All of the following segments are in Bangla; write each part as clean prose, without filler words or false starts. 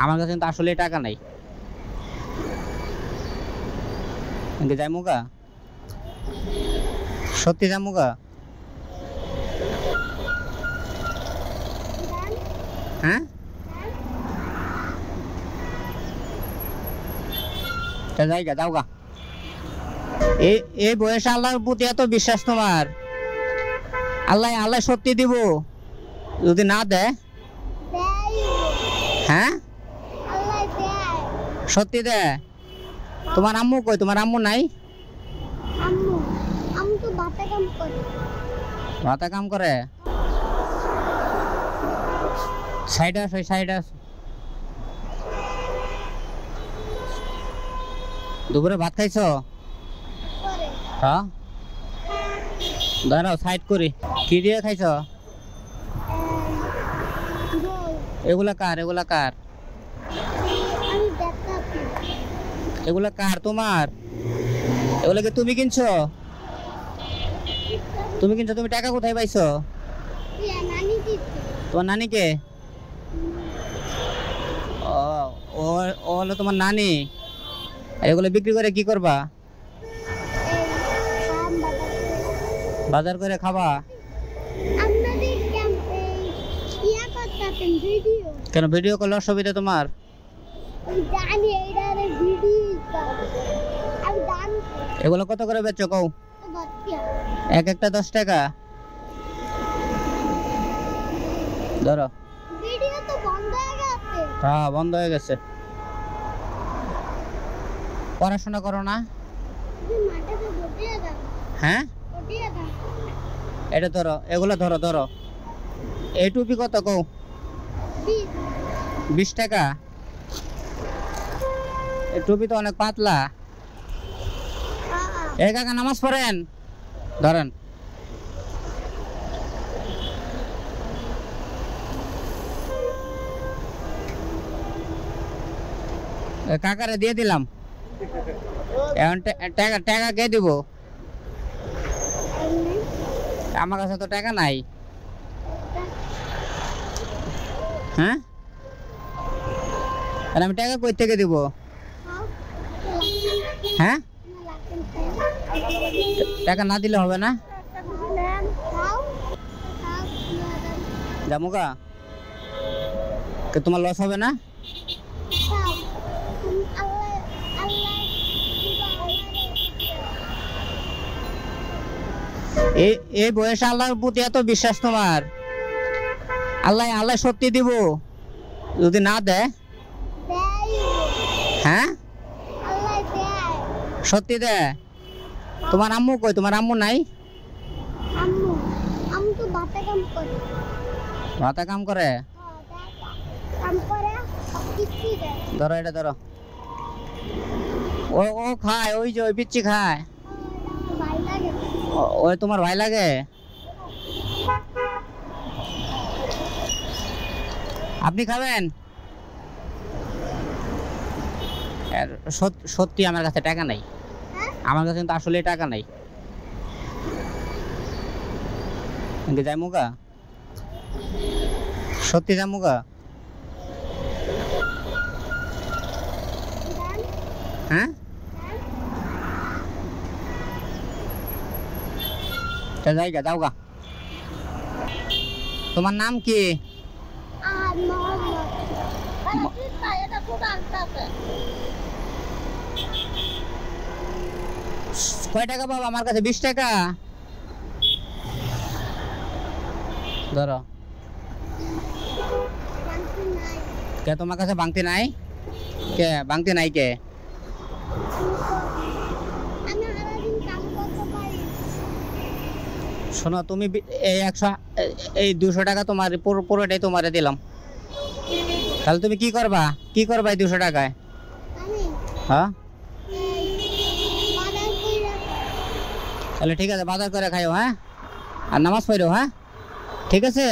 আমার কাছে কিন্তু আসলে টাকা নাই। যাই মুগা, সত্যি যা মুগা। হ্যাঁ জায়গা যাও গা। এই বয়সে আল্লাহর প্রতি এত বিশ্বাস তোমার? আল্লাহ আল্লাহ সত্যি দিব যদি না দেয়? হ্যাঁ সত্যি দেয়? তোমার আম্মু কই? তোমার আম্মু নাই? ভাতা কাম করে। সাইডে আস, সাইডে আস। দুপুরে ভাত খাইছো? হ্যাঁ দাঁড়াও সাইড করি। কি দিয়ে খাইছো? এগুলা কার? এগুলা কার? এগুলা কার? তোমার? এগুলা কি তুমি কিনছো? তুমি কিনছো? তুমি টাকা কোথায় পাইছো? তোমার নানিকে? ও হলো তোমার নানি। এগুলো বিক্রি করে কি করবা? বাজার করে খাবা? কেন ভিডিও করলে অসুবিধা তোমার? এগুলো কত করে বেচছো কও? এক একটা 10 টাকা। ধরো। হ্যাঁ বন্ধ হয়ে গেছে। পড়াশোনা করো না? হ্যাঁ এটা ধরো, এগুলো ধরো ধরো। এই টুপি কত কও? 20 টাকা। এই টুপি তো অনেক পাতলা। এই কাকা নামাজ পড়েন? ধরেন। কাকারে দিয়ে দিলাম। এখন টাকা টাকা কে দিব? আমার কাছে তো টাকা নাই। হ্যাঁ আর আমি টাকা কই থেকে দিব? হ্যাঁ টাকা না দিলে হবে না? জামুকা তোমার লস হবে না? এই বয়সে আল্লাহর প্রতি এত বিশ্বাস তোমার? আল্লাহ আল্লাহ সত্যি দিব যদি না দেয়? হ্যাঁ সত্যি দেয়? তোমার আম্মু কই? তোমার আম্মু নাই? ভাতা কাম করে। ধরো এটা ধরো। ও ও খায়, ওই যে ওই পিচ্ছি খায়। ওই তোমার ভাই লাগে? আপনি খাবেন? সত্যি আমার কাছে টাকা নাই। আমার কাছে কিন্তু আসলে টাকা নাই। যাই মুগা, সত্যি যাই মুগা। হ্যাঁ জায়গা যাও গা। তোমার নাম কি? কয় টাকা পাবো? আমার কাছে 20 টাকা। ধরো। কে তোমার কাছে বাংতি নাই? কে বাংতি নাই? কে শোনো তুমি এই 100 এই 200 টাকা তোমার পুরোটাই তোমারে দিলাম। তাহলে তুমি কি করবা? কি করবা এই 200 টাকায়? হ্যাঁ তাহলে ঠিক আছে বাজার করে খাইও। হ্যাঁ আর নামাজ পড়ো। হ্যাঁ ঠিক আছে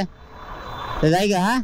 জায়গা। হ্যাঁ